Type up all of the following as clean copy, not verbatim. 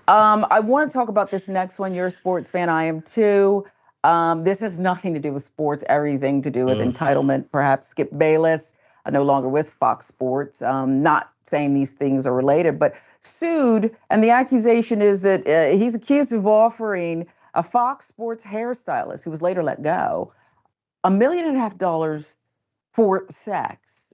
I want to talk about this next one. You're a sports fan. I am too. This has nothing to do with sports, everything to do with Ugh. entitlement. Perhaps Skip Bayless, no longer with Fox Sports. Not saying these things are related, but sued. And the accusation is that he's accused of offering a Fox Sports hairstylist, who was later let go, $1.5 million for sex.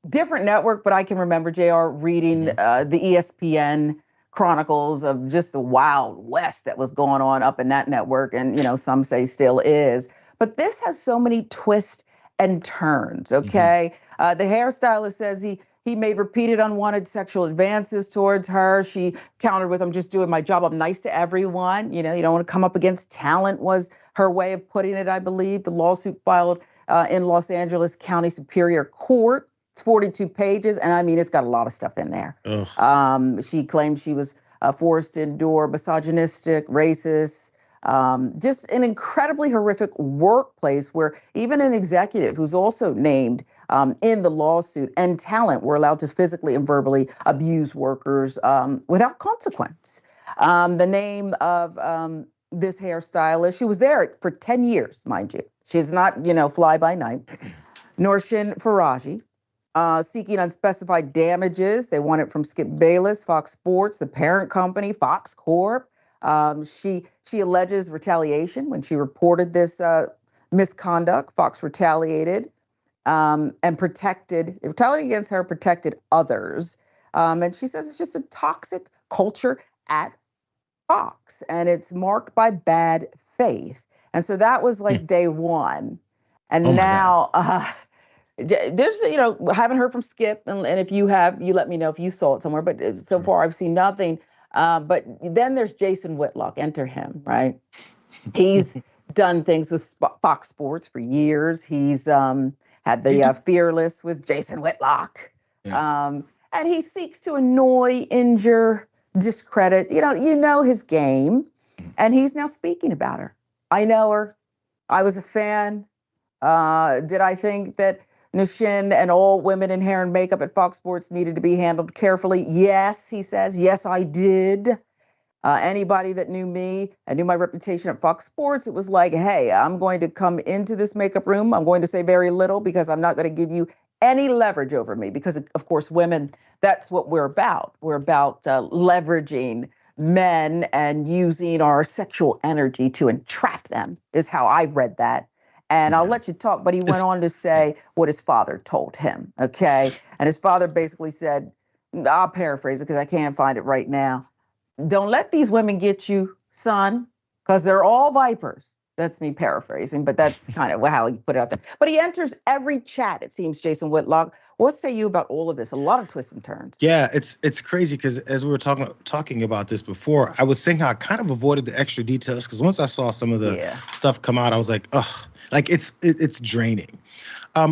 Different network, but I can remember JR reading the ESPN chronicles of just the Wild West that was going on up in that network. And, some say still is. But this has so many twists and turns, okay? The hairstylist says he made repeated unwanted sexual advances towards her. She countered with, I'm just doing my job. I'm nice to everyone. You don't want to come up against talent was her way of putting it, I believe. The lawsuit filed in Los Angeles County Superior Court. It's 42 pages, and I mean, it's got a lot of stuff in there. She claims she was forced to endure misogynistic, racist, just an incredibly horrific workplace where even an executive who's also named in the lawsuit and talent were allowed to physically and verbally abuse workers without consequence. The name of this hairstylist, she was there for 10 years, mind you. She's not, fly by night. Noushin Faraji. Seeking unspecified damages. They want it from Skip Bayless, Fox Sports, the parent company, Fox Corp. She alleges retaliation when she reported this misconduct. Fox retaliated and retaliated against her, protected others. And she says it's just a toxic culture at Fox, and it's marked by bad faith. And so that was like day one. And now... there's, haven't heard from Skip, and if you have, you let me know if you saw it somewhere. But so far, I've seen nothing. But then there's Jason Whitlock. Enter him, right? He's done things with Fox Sports for years. He's had the Fearless with Jason Whitlock, and he seeks to annoy, injure, discredit. You know his game, and he's now speaking about her. I know her. I was a fan. Did I think that Noushin and all women in hair and makeup at Fox Sports needed to be handled carefully? Yes, he says. Yes, I did. Anybody that knew me and knew my reputation at Fox Sports, it was like, hey, I'm going to come into this makeup room. I'm going to say very little because I'm not going to give you any leverage over me. Because, of course, women, that's what we're about. We're about leveraging men and using our sexual energy to entrap them, is how I've read that. And I'll let you talk, but he went on to say what his father told him, okay? And his father basically said, I'll paraphrase it because I can't find it right now. Don't let these women get you, son, because they're all vipers. That's me paraphrasing, but that's kind of how he put it out there. But he enters every chat, it seems, Jason Whitlock. What say you about all of this? A lot of twists and turns. Yeah, it's crazy because as we were talking about this before, I was saying how I kind of avoided the extra details because once I saw some of the stuff come out, I was like, ugh. Like it's draining.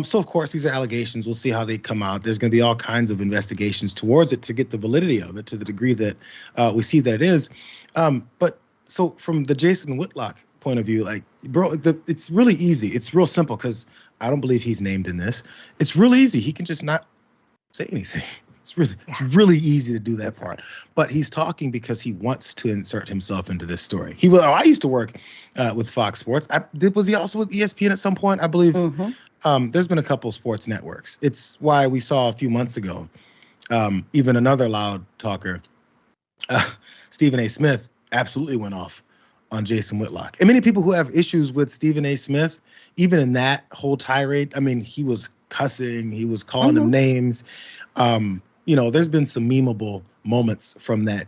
So of course these are allegations. We'll see how they come out. There's going to be all kinds of investigations towards it to get the validity of it to the degree that we see that it is. But so from the Jason Whitlock point of view, like, bro, it's really easy. It's real simple because I don't believe he's named in this. It's real easy. He can just not say anything. It's really easy to do that part. But he's talking because he wants to insert himself into this story. I used to work with Fox Sports. Was he also with ESPN at some point? I believe there's been a couple sports networks. It's why we saw a few months ago, even another loud talker, Stephen A. Smith, absolutely went off on Jason Whitlock. And many people who have issues with Stephen A. Smith, even in that whole tirade, I mean, he was cussing, he was calling them names. There's been some memeable moments from that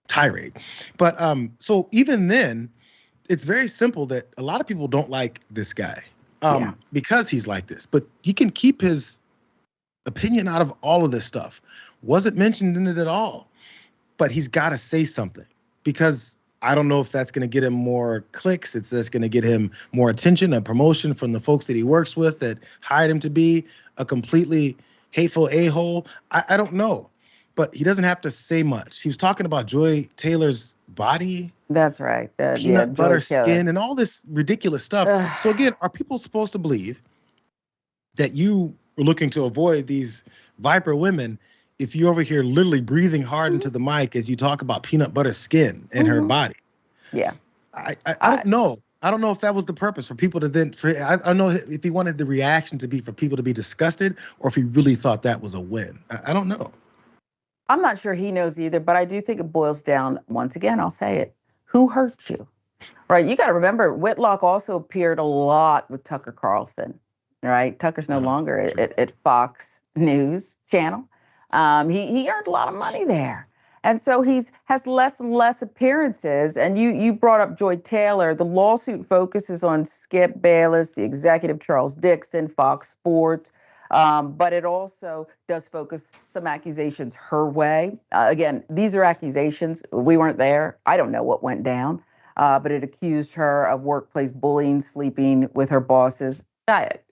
tirade. But so even then, it's very simple that a lot of people don't like this guy because he's like this. But he can keep his opinion out of all of this stuff. Wasn't mentioned in it at all. But he's got to say something because I don't know if that's going to get him more clicks. It's just going to get him more attention, a promotion from the folks that he works with that hired him to be a completely hateful a-hole. I don't know. But he doesn't have to say much. He was talking about Joy Taylor's body. That's right. Peanut butter skin and all this ridiculous stuff. So again, are people supposed to believe that you were looking to avoid these Viper women if you're over here literally breathing hard into the mic as you talk about peanut butter skin and her body. Yeah. I don't know. I don't know if that was the purpose for people to then, I don't know if he wanted the reaction to be for people to be disgusted or if he really thought that was a win. I don't know. I'm not sure he knows either, but I do think it boils down, once again, I'll say it, who hurt you? Right. You got to remember, Whitlock also appeared a lot with Tucker Carlson. Right. Tucker's no longer at Fox News Channel. He earned a lot of money there. And so has less and less appearances. And you brought up Joy Taylor. The lawsuit focuses on Skip Bayless, the executive Charles Dixon, Fox Sports. But it also does focus some accusations her way. Again, these are accusations. We weren't there. I don't know what went down. But it accused her of workplace bullying, sleeping with her bosses.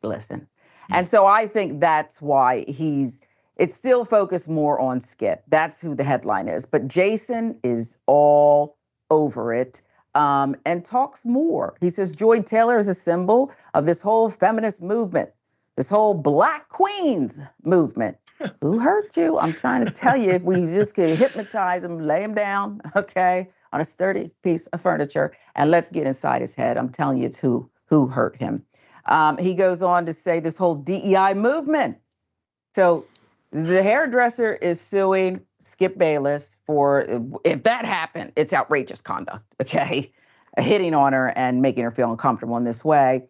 Listen. And so I think that's why it's still focused more on Skip. That's who the headline is. But Jason is all over it and talks more. He says Joy Taylor is a symbol of this whole feminist movement, this whole Black Queens movement. Who hurt you? I'm trying to tell you, if we just could hypnotize him, lay him down, okay, on a sturdy piece of furniture, and let's get inside his head. I'm telling you, it's who hurt him. He goes on to say this whole DEI movement. So the hairdresser is suing Skip Bayless for, if that happened, it's outrageous conduct, okay? Hitting on her and making her feel uncomfortable in this way.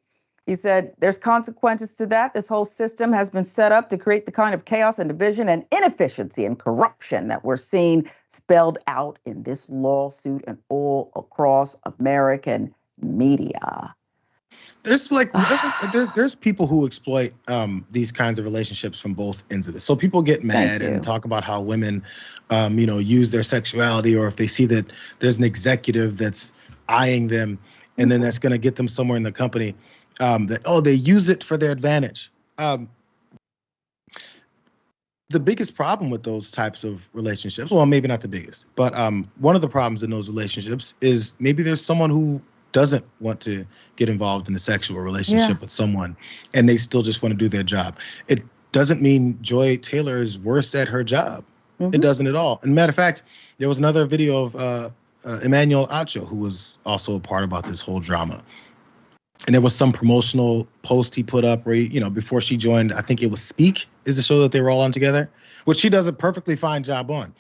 He said, there's consequences to that. This whole system has been set up to create the kind of chaos and division and inefficiency and corruption that we're seeing spelled out in this lawsuit and all across American media. There's there's people who exploit these kinds of relationships from both ends of this. So people get mad and talk about how women, use their sexuality, or if they see that there's an executive that's eyeing them, and then that's going to get them somewhere in the company. They use it for their advantage. The biggest problem with those types of relationships, well, maybe not the biggest, but one of the problems in those relationships is maybe there's someone who doesn't want to get involved in a sexual relationship with someone, and they still just want to do their job. It doesn't mean Joy Taylor is worse at her job. It doesn't at all. And matter of fact, there was another video of Emmanuel Acho, who was also a part about this whole drama. And there was some promotional post he put up where, before she joined, I think it was Speak is the show that they were all on together, which she does a perfectly fine job on.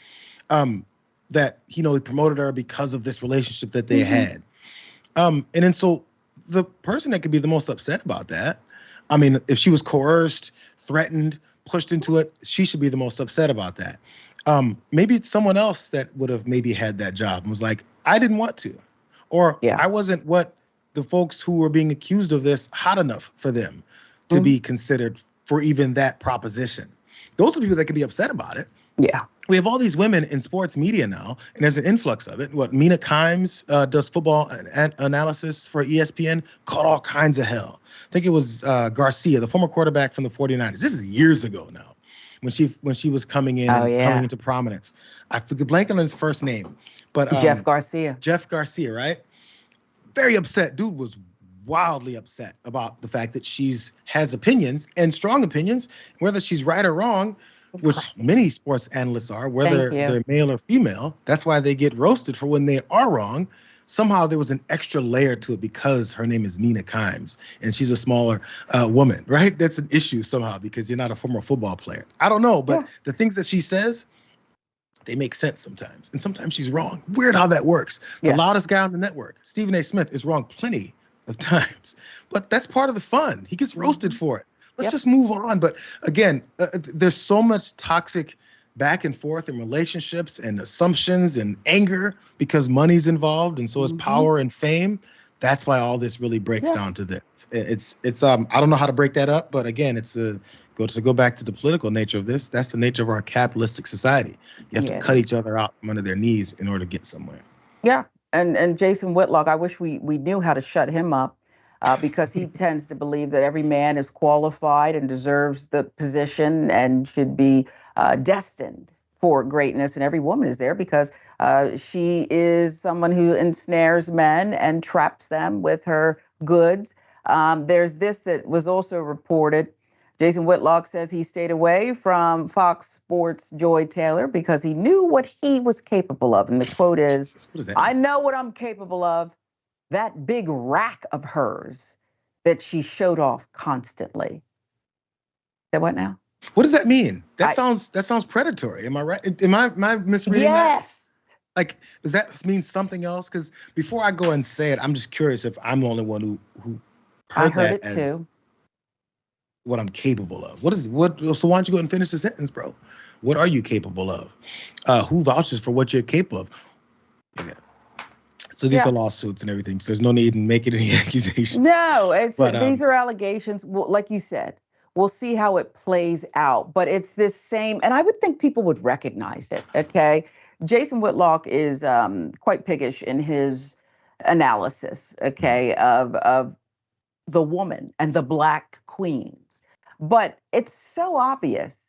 That, he promoted her because of this relationship that they had. And then so the person that could be the most upset about that, I mean, if she was coerced, threatened, pushed into it, she should be the most upset about that. Maybe it's someone else that would have maybe had that job and was like, I didn't want to, or I wasn't what the folks who were being accused of this hot enough for them to be considered for even that proposition. Those are the people that can be upset about it. Yeah. We have all these women in sports media now, and there's an influx of it. Mina Kimes does football analysis for ESPN, caught all kinds of hell. I think it was Garcia, the former quarterback from the 49ers. This is years ago now, when she was coming in coming into prominence. I forget blanking on his first name, but Jeff Garcia. Jeff Garcia, right? Very upset. Dude was wildly upset about the fact that has opinions and strong opinions, whether she's right or wrong, which many sports analysts are, whether they're male or female. That's why they get roasted for when they are wrong. Somehow there was an extra layer to it because her name is Mina Kimes and she's a smaller woman, right? That's an issue somehow because you're not a former football player. I don't know, but the things that she says, they make sense sometimes. And sometimes she's wrong. Weird how that works. The loudest guy on the network, Stephen A. Smith, is wrong plenty of times. But that's part of the fun. He gets roasted for it. Let's just move on. But again, there's so much toxic back and forth in relationships and assumptions and anger because money's involved, and so is power and fame. That's why all this really breaks down to this. It's I don't know how to break that up, but again, to go back to the political nature of this. That's the nature of our capitalistic society. You have to cut each other out from under their knees in order to get somewhere. Yeah, and Jason Whitlock, I wish we knew how to shut him up. Because he tends to believe that every man is qualified and deserves the position and should be destined for greatness, and every woman is there because she is someone who ensnares men and traps them with her goods. There's this that was also reported Jason Whitlock says he stayed away from Fox Sports' Joy Taylor because he knew what he was capable of. And the quote is, I know what I'm capable of. That big rack of hers that she showed off constantly. That what now? What does that mean? That sounds predatory. Am I right? Am I misreading that? Yes. Like, does that mean something else? Because before I go and say it, I'm just curious if I'm the only one who heard that it as too. What I'm capable of. So why don't you go and finish the sentence, bro? What are you capable of? Who vouches for what you're capable of? Yeah. So these are lawsuits and everything. So there's no need in making any accusations. No, these are allegations. Well, like you said, we'll see how it plays out. But it's this same, and I would think people would recognize it. Okay, Jason Whitlock is quite piggish in his analysis. Okay, of the woman and the Black queens, but it's so obvious.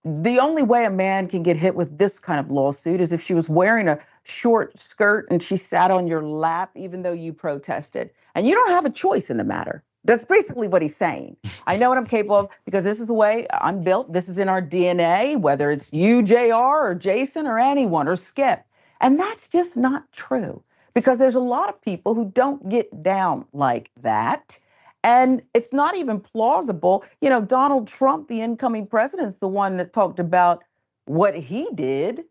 The only way a man can get hit with this kind of lawsuit is if she was wearing a short skirt and she sat on your lap, even though you protested. And you don't have a choice in the matter. That's basically what he's saying. I know what I'm capable of because this is the way I'm built. This is in our DNA, whether it's you, JR, or Jason, or anyone, or Skip. And that's just not true because there's a lot of people who don't get down like that. And it's not even plausible. You know, Donald Trump, the incoming president, is the one that talked about what he did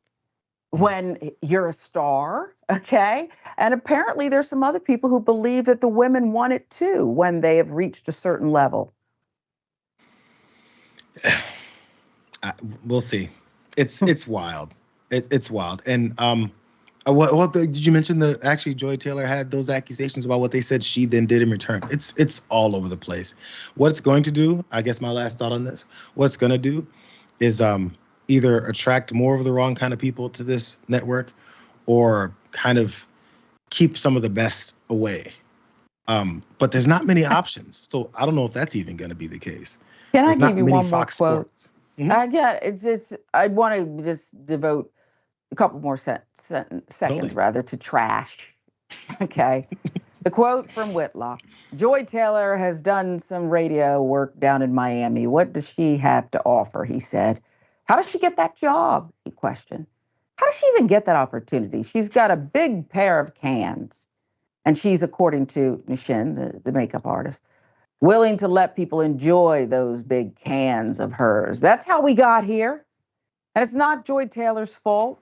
when you're a star, okay? And apparently there's some other people who believe that the women want it too when they have reached a certain level. We'll see. It's wild. It's wild. And did you mention actually Joy Taylor had those accusations about what they said she then did in return? It's all over the place. What it's going to do, I guess my last thought on this, what it's going to do is either attract more of the wrong kind of people to this network or kind of keep some of the best away. But there's not many options. So I don't know if that's even going to be the case. Can I give you one more quote? Mm-hmm. I want to just devote a couple more seconds rather to trash. Okay. The quote from Whitlock. Joy Taylor has done some radio work down in Miami. What does she have to offer? He said. How does she get that job? He questioned. How does she even get that opportunity? She's got a big pair of cans. And she's, according to Noushin, the makeup artist, willing to let people enjoy those big cans of hers. That's how we got here. And it's not Joy Taylor's fault.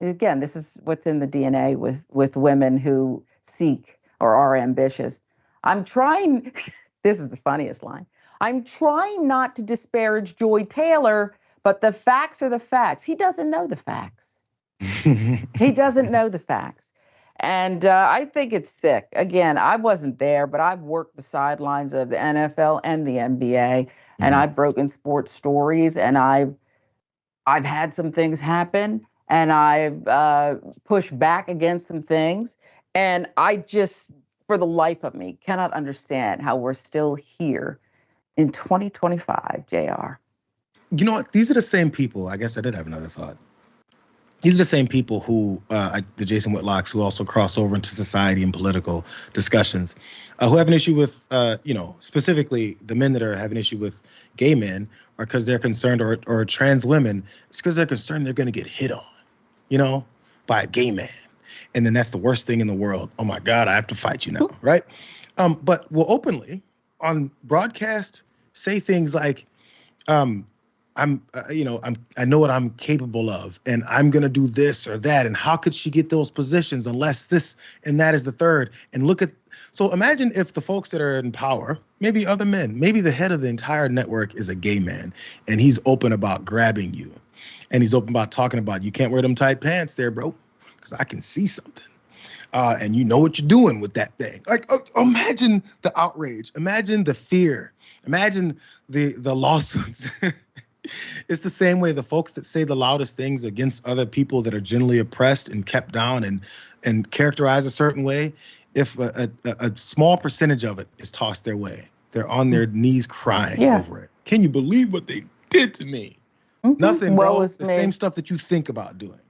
Again, this is what's in the DNA with women who seek or are ambitious. I'm trying, this is the funniest line. I'm trying not to disparage Joy Taylor, but the facts are the facts. He doesn't know the facts. He doesn't know the facts. And I think it's sick. Again, I wasn't there, but I've worked the sidelines of the NFL and the NBA, and I've broken sports stories, and I've had some things happen, and I've pushed back against some things. And I just, for the life of me, cannot understand how we're still here in 2025, JR. You know what? These are the same people. I guess I did have another thought. These are the same people who, the Jason Whitlocks, who also cross over into society and political discussions, who have an issue with, specifically the men that are having an issue with gay men, or because they're concerned, or trans women. It's because they're concerned they're going to get hit on, by a gay man. And then that's the worst thing in the world. Oh my God, I have to fight you now, right? But will openly on broadcast say things like, I know what I'm capable of, and I'm going to do this or that. And how could she get those positions unless this and that is the third? And so imagine if the folks that are in power, maybe other men, maybe the head of the entire network is a gay man, and he's open about grabbing you. And he's open about talking about, you can't wear them tight pants there, bro, because I can see something. And you know what you're doing with that thing. Like, imagine the outrage. Imagine the fear. Imagine the lawsuits. It's the same way the folks that say the loudest things against other people that are generally oppressed and kept down and characterized a certain way, if a small percentage of it is tossed their way, they're on their knees crying over it. Can you believe what they did to me? Nothing, bro. The same stuff that you think about doing.